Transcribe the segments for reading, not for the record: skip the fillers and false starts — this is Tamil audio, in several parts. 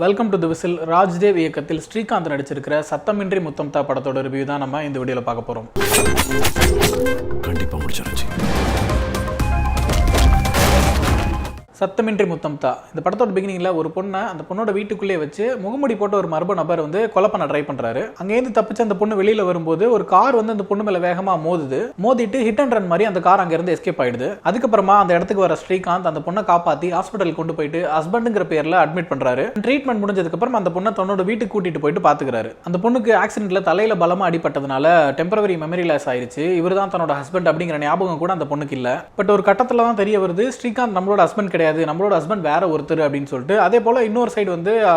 Welcome to the whistle. Rajdev இயக்கத்தில் ஸ்ரீகாந்த் நடிச்சிருக்கிற சத்தமின்றி முத்தம் தா படத்தோட ரிவ்யூ தான் நம்ம இந்த வீடியோல பார்க்க போறோம். கண்டிப்பா முடிச்சிருச்சு. சத்தமின்றி முத்தம் தா இந்த படத்தோட பிகினிங்ல ஒரு பொண்ணை அந்த பொண்ணோட வீட்டுக்குள்ளே வச்சு முகமுடி போட்ட ஒரு மர்ம நபர் கொலை பண்ண ட்ரை பண்றாரு. அங்கேருந்து தப்பிச்சு அந்த பொண்ணு வெளியில வரும்போது ஒரு கார் அந்த பொண்ணு மேல வேகமா மோதிட்டு ஹிட் அண்ட் ரன் மாதிரி அந்த கார் அங்க இருந்து எஸ்கேப் ஆயிடுது. அதுக்கப்புறமா அந்த இடத்துக்கு வர ஸ்ரீகாந்த் அந்த பொண்ணை காப்பாத்தி ஹாஸ்பிட்டல் கொண்டு போயிட்டு ஹஸ்பண்டுங்கிற பேர்ல அட்மிட் பண்றாரு. ட்ரீட்மெண்ட் முடிஞ்சதுக்கு அப்புறம் அந்த பொண்ணை தன்னோட வீட்டுக்கு கூட்டிட்டு போயிட்டு பாத்துக்கிறாரு. அந்த பொண்ணுக்கு ஆக்சிடென்ட்ல தலையில பலமா அடிபட்டதுனால டெம்பரவரி மெமரி லாஸ் ஆயிருச்சு. இவர் தான் தன்னோட ஹஸ்பண்ட் அப்படிங்கிற ஞாபகம் கூட அந்த பொண்ணுக்கு இல்ல. பட் ஒரு கட்டத்துல தான் தெரிய வருது ஸ்ரீகாந்த் நம்மளோட ஹஸ்பண்ட் கிடையாது, நம்மளோட ஹஸ்பண்ட் வேற ஒருத்தர் அப்படின்னு சொல்லிட்டு. அதே போல இன்னொரு சைடு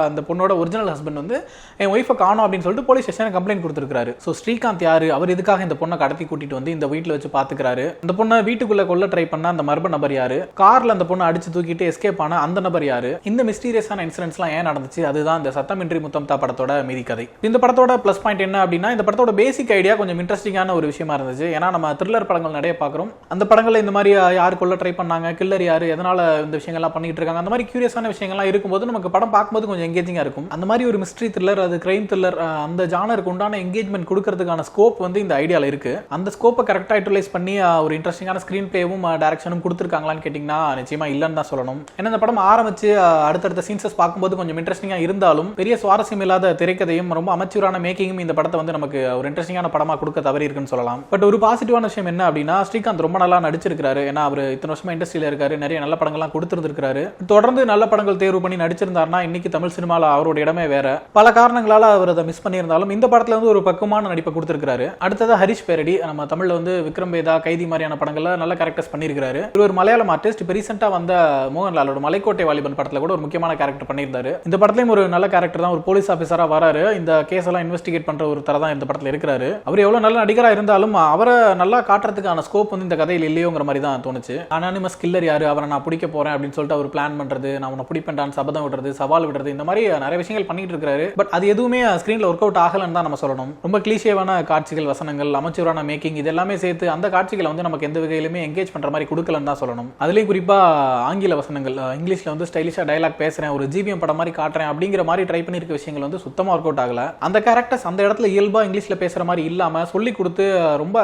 அந்த பொண்ணோட ஒரிஜினல் ஹஸ்பண்ட் என் ஒய்ஃபை காணோம் அப்படின்னு சொல்லிட்டு போலீஸ் ஸ்டேஷன் கம்ப்ளைண்ட் கொடுத்துருக்காரு. ஸோ ஸ்ரீகாந்த் யாரு, அவர் இதுக்காக இந்த பொண்ணை கடத்தி கூட்டிட்டு இந்த வீட்டில் வச்சு பாத்துக்கிறாரு. அந்த பொண்ணை வீட்டுக்குள்ள கொல்ல ட்ரை பண்ண அந்த மர்ம நபர் யாரு, கார்ல அந்த பொண்ணை அடிச்சு தூக்கிட்டு எஸ்கேப் ஆன அந்த நபர் யாரு, இந்த மிஸ்டீரியஸான இன்சிடென்ட்ஸ்லாம் ஏன் நடந்துச்சு, அதுதான் இந்த சத்தமின்றி முத்தம் தா படத்தோட மீதி கதை. இந்த படத்தோட பிளஸ் பாயிண்ட் என்ன அப்படின்னா, இந்த படத்தோட பேசிக் ஐடியா கொஞ்சம் இன்ட்ரெஸ்டிங்கான ஒரு விஷயமா இருந்துச்சு. ஏன்னா நம்ம த்ரில்லர் படங்கள் நிறைய பார்க்குறோம். அந்த படங்கள்ல இந்த மாதிரி யாரு கொல்ல ட்ரை பண்ணாங்க, கில்லர் யாரு, எதனால இந்த விஷயங்கள்லாம் பண்ணிட்டு இருக்காங்க, அந்த மாதிரி கியூரியஸான விஷயங்கள்லாம் இருக்கும்போது நமக்கு படம் பார்க்கும்போது கொஞ்சம் எங்கேஜிங்கா இருக்கும். அந்த மாதிரி ஒரு மிஸ்ட்ரி த்ரில்லர், அது கிரைம் த்ரில்லர், அந்த ஜானருக்கு உண்டான எங்கேஜ்மெண்ட் கொடுக்கறதுக்கான ஸ்கோப் இந்த ஐடியால இருக்கு. அந்த ஸ்கோப்பை கரெக்டா யூட்டிலைஸ் பண்ணி ஒரு இன்ட்ரெஸ்டிங்கான ஸ்கிரீன் பிளேவும் டைரக்ஷனும் கொடுத்துருக்காங்களான்னு கேட்டீங்கன்னா நிச்சயமா இல்லைன்னு தான் சொல்லணும். ஏன்னா இந்த படம் ஆரம்பிச்சு அடுத்தடுத்த சீன்ஸஸ் பார்க்கும்போது கொஞ்சம் இன்ட்ரெஸ்டிங்கா இருந்தாலும் பெரிய சுவாரஸ்யம் இல்லாத திரைக்கதையும் ரொம்ப அமைச்சூரான மேக்கிங்கும் இந்த படத்தை நமக்கு ஒரு இன்ட்ரெஸ்டிங்கான படமா கொடுக்க தவறி இருக்குன்னு சொல்லலாம். பட் ஒரு பாசிட்டிவான விஷயம் என்ன அப்படின்னா, ஸ்ரீகாந்த் ரொம்ப நல்லா நடிச்சிருக்காரு. ஏன்னா அவர் இத்தனை வருஷமா இண்டஸ்ட்ரியில இருக்காரு, நிறைய நல்ல படங்கள்லாம் கொடுத்துருக்காரு. தொடர்ந்து நல்ல படங்கள் தேர்வு பண்ணி நடிச்சிருந்தாருன்னா இன்னைக்கு தமிழ் சினிமால அவரோட இடமே வேற. பல காரணங்களால அவர் அதை மிஸ் பண்ணியிருந்தாலும் இந்த படத்துல ஒரு பக்குவமான நடிப்பை கொடுத்திருக்காரு. அடுத்தது ஹரிஷ் பேரடி, நம்ம தமிழ்ல விக்ரம் வேதா, கைதி மாதிரியான படங்கள்ல நல்ல கேரக்டர்ஸ் பண்ணியிருக்காரு. இவர் ஒரு மலையாளம் ஆர்டிஸ்ட். இப்ப ரீசெண்டா வந்த மோகன்லாலோட மலைக்கோட்டை வாலிபன் படத்துல கூட ஒரு முக்கியமான கேரக்டர் பண்ணியிருந்தாரு. இந்த படத்துலயும் ஒரு நல்ல கேரக்டர் தான். ஒரு போலீஸ் ஆபீசரா வராரு, இந்த கேஸ் எல்லாம் இன்வெஸ்டிகேட் பண்ற ஒரு தர தான் இந்த படத்துல இருக்கிறாரு. அவர் எவ்வளவு நல்ல நடிகரா இருந்தாலும் அவரை நல்லா காட்டுறதுக்கான ஸ்கோப் இந்த கதையில் இல்லையோங்கிற மாதிரி தான் தோணுச்சு. அனானிமஸ் கில்லர் யாரு, அவரை நான் பிடிக்க போறேன் அப்படின்னு சொல்லிட்டு அவர் பிளான் பண்றது, நான் உன்னை பிடிப்பேன் சபதம் விடுறது, சவால் விடுறது, இந்த மாதிரி நிறைய விஷயங்கள் பண்ணிட்டு இருக்காரு. பட் அது எதுவுமே ஸ்கிரீன்ல ஒர்க் அவுட் ஆகலன்னு தான் நம்ம சொல்லணும். ரொம்ப கிளீஷேவான காட்சிகள், வசனங்கள், அமைச்சூரான மேக்கிங், இது எல்லாமே சேர்த்து அந்த காட்சிகளை நமக்கு எந்த வகையிலுமே எங்கேஜ் பண்ற மாதிரி கொடுக்கலன்னு தான் சொல்லணும். அதுலயும் குறிப்பா ஆங்கில வசனங்கள், இங்கிலீஷ்ல ஸ்டைலிஷா டயலாக் பேசுறேன், ஒரு ஜிபிஎம் படம் மாதிரி காட்டுறேன் அப்படிங்கிற மாதிரி ட்ரை பண்ணிருக்க விஷயங்கள் சுத்தமா ஒர்க் அவுட் ஆகல. அந்த கேரக்டர்ஸ் அந்த இடத்துல இயல்பா இங்கிலீஷ்ல பேசுற மாதிரி இல்லாம சொல்லி கொடுத்து ரொம்ப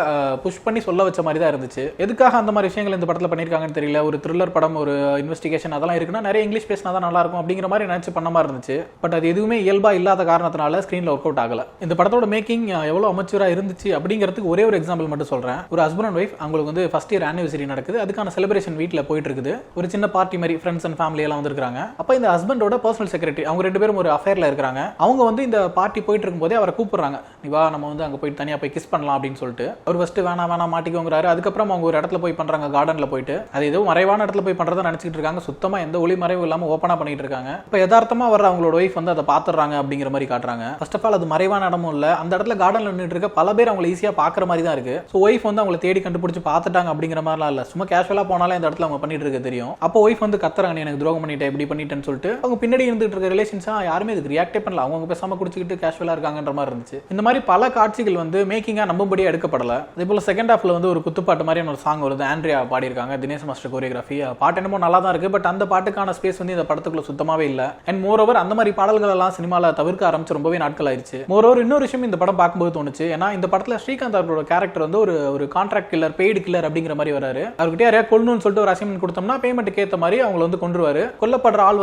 புஷ் பண்ணி சொல்ல வச்ச மாதிரி தான் இருந்துச்சு. எதுக்காக அந்த மாதிரி விஷயங்கள் இந்த படத்துல பண்ணிருக்காங்கன்னு தெரியல. ஒரு த்ரில்லர் படம், ஒரு இன்வெஸ்டிகேஷன் அதெல்லாம் இருக்குன்னா நிறைய இங்கிலீஷ் பேசினா தான் நல்லா இருக்கும் அப்படிங்கிற மாதிரி நினைச்சு பண்ண மாதிரி இருந்துச்சு. பட் அது எதுவுமே இயல்பா இல்லாத காரணத்தினால ஸ்கிரீன்ல ஒர்க் அவுட் ஆகல. இந்த படத்தோட மேக்கிங் எவ்வளவு அமைச்சரா இருந்துச்சு அப்படிங்கிறதுக்கு ஒரே ஒரு எக்ஸாம்பிள் மட்டும் சொல்றேன். ஒரு ஹஸ்பண்ட் அண்ட் வைஃப், அவங்களுக்கு ஃபர்ஸ்ட் இயர் ஆனிவர்சரி நடக்குது. அதுக்கான செலிப்ரேஷன் வீட்ல போயிட்டு இருக்குது. ஒரு சின்ன பார்ட்டி மாதிரி ஃப்ரெண்ட்ஸ் அண்ட் ஃபேமிலி எல்லாம் வந்திருக்காங்க. அப்ப இந்த ஹஸ்பண்டோட பர்சனல் செக்ரட்டரி, அவங்க ரெண்டு பேரும் ஒரு அஃபேர்ல இருக்காங்க. அவங்க இந்த பார்ட்டி போயிட்டு இருக்கும்போதே அவரை கூப்பிடுறாங்க, நீ வா நம்ம அங்க போயிட்டு தனியா போய் கிஸ் பண்ணலாம் அப்படின்னு சொல்லிட்டு. அவர் ஃபர்ஸ்ட் வேணா மாட்டிக்கோங்கிறாரு. அதுக்கப்புறம் அவங்க ஒரு இடத்துல போய் பண்றாங்க, கார்டன்ல போயிட்டு. அது ஏதோ மறைவான இடத்துல போய் பண்றதா நினைச்சிட்டு இருக்காங்க. சுத்தமா எந்த ஒளி மறைவு இல்லாம ஓப்பனா பண்ணிட்டு இருக்காங்க. இப்ப யதார்த்தமா வர அவங்களோட வைஃப் அதை பாத்துறாங்க அப்படிங்கிற மாதிரி காட்டுறாங்க. ஃபர்ஸ்ட் ஆஃப் ஆல் அது மறைவான இடமும் இல்ல, அந்த இடத்துல கார்டன்ல நின்னுட்டு இருக்க பல பேர் அவங்களை ஈஸியா பாக்குற மாதிரி தான் இருக்கு. சோ வைஃப் அவங்களை தேடி கண்டுபிடிச்சு பாத்துட்டாங்க அப்படிங்கிற மாதிரிலாம் இல்ல, சும்மா கேஷுவலா போனாலே இந்த இடத்துல அவங்க பண்ணிட்டு இருக்க தெரியும். அப்போ வைஃப் கத்துறாங்க, நீ எனக்கு துரோகம் பண்ணிட்டேன், இப்படி பண்ணிட்டேன்னு சொல்லிட்டு. அவங்க பின்னாடி இருந்துட்டு இருக்க ரிலேஷன்ஸா யாருமே இதுக்கு ரியாக்டே பண்ணல. அவங்க பேசாம குடிச்சிட்டு கேஷுவலா இருக்காங்கன்ற மாதிரி இருந்துச்சு. இந்த மாதிரி பல காட்சிகள் மேக்கிங்கா நம்பும்படியா எடுக்கப்படல. அதே போல செகண்ட் ஹாஃப்ல ஒரு குத்துப்பாட்டு மாதிரியான ஒரு சாங் வருது, ஆண்ட்ரியா பாடி இருக்காங்க, தினேஷ் மாஸ்டர் கோரியோகிராஃபி. பாட்டு என்னமோ நல்லா தான் இருக்கு, பட் அந்த பாட்டுக்கான ஸ்பேஸ் இந்த படத்துக்குள்ள சுத்தமாவே இல்ல. அண்ட் மோர் ஓவர் அந்த மாதிரி பாடல்கள் எல்லாம் சினிமால தவிர்க்க ஆரம்பிச்சு ரொம்பவே நாட்கள் ஆயிருச்சு. மோர் ஓவர் இன்னொரு விஷயம் இந்த படம் பார்க்கும்போது தோணுச்சு. ஏன்னா இந்த படத்துல ஸ்ரீகாந்த் அவரோட கேரக்டர் ஒரு கான்ட்ராக்ட் கில்லர், பெய்டு கில்லர் அப்படிங்கிற மாதிரி வராரு. அவர்கிட்ட யாரையா கொல்லணும்னு சொல்லிட்டு ஒரு அசைன்மெண்ட் கொடுத்தோம்னா பேமெண்ட்டுக்கு ஏற்ற மாதிரி அவங்களை கொண்டுருவாரு. கொல்லப்படுற ஆள்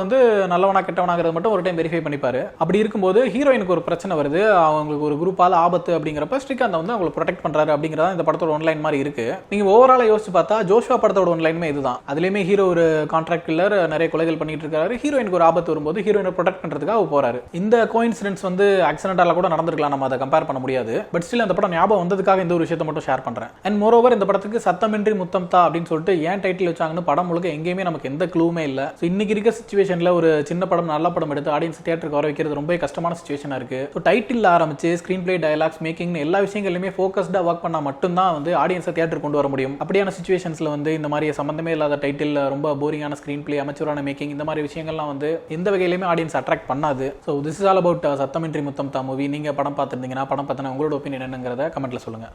நல்லவனா கெட்டவனாங்கிறது மட்டும் ஒரு டைம் வெரிஃபை பண்ணிப்பாரு. அப்படி இருக்கும்போது ஹீரோயினுக்கு ஒரு பிரச்சனை வருது, அவங்களுக்கு ஒரு குரூப்பால ஆபத்து அப்படிங்கிறப்ப ஸ்ரீகாந்த் அவங்களை ப்ரொடெக்ட் பண்றாரு அப்படிங்கிறதா இந்த படத்தோட ஒன்லைன் மாதிரி இருக்கு. நீங்க ஓவராலா யோசிச்சு பார்த்தா ஜோஷுவா படத்தோட ஒன்லைனுமே இதுதான். அதுலயுமே ஹீரோ ஒரு கான்ட்ராக்ட் கில்லர், நிறைய கொலைகள் பண்ணிட்டு இருக்காரு. ஹீரோயினுக்கு ஒரு ஆபத்து வரும்போது ஹீரோயினை ப்ரொடெக்ட் பண்றதுக்காக போறாரு. இந்த கோஇன்சிடென்ட்ஸ் ஆக்சிடென்டால கூட நடந்திருக்கலாம், நம்ம அதை கம்பேர் பண்ண முடியாது. பட் ஸ்டில் அந்த படம் ஞாபகம் வந்ததுக்காக இந்த ஒரு விஷயத்தை மட்டும் ஷேர் பண்றேன். அண்ட் மோர் ஓவர் இந்த படத்துக்கு சத்தமின்றி முத்தம் தா அப்படின்னு சொல்லிட்டு ஏன் டைட்டில் வச்சாங்கன்னு படம் முழுக்க எங்கேயுமே நமக்கு எந்த க்ளூமே இல்ல. இன்னைக்கு இருக்க சிச்சுவேஷன்ல ஒரு சின்ன படம், நல்ல படம் எடுத்து ஆடியன்ஸ் தியேட்டருக்கு வர வைக்கிறது ரொம்ப கஷ்டமான சிச்சுவேஷனா இருக்கு. டைட்டில் ஆரம்பிச்சு ஸ்கிரீன் பிளே, டயலாக்ஸ், மேக்கிங் எல்லா விஷயங்களுமே ஃபோக்கஸ்டா ஒர்க் பண்ணா மட்டும்தான் ஆடியன்ஸை தியேட்டர் கொண்டு வர முடியும். அப்படியான சிச்சுவேஷன்ஸ்ல இந்த மாதிரி சம்பந்தமே இல்லாத டைட்டில், ரொம்ப போரிங்கான ஸ்கிரீன் பிளே, அமைச்சரான மேக்கிங், இந்த மாதிரி விஷயங்கள்லாம் எந்த வகையிலுமே ஆடியன்ஸ் அட்ராக்ட் பண்ணாது. So this is all about Sathamindri Mutham Tha movie. நீங்க படம் பார்த்துருந்தீங்கன்னா, படம் பார்த்தா உங்களோட ஒப்பீனியன் என்னங்கிறத கமெண்ட்ல சொல்லுங்க.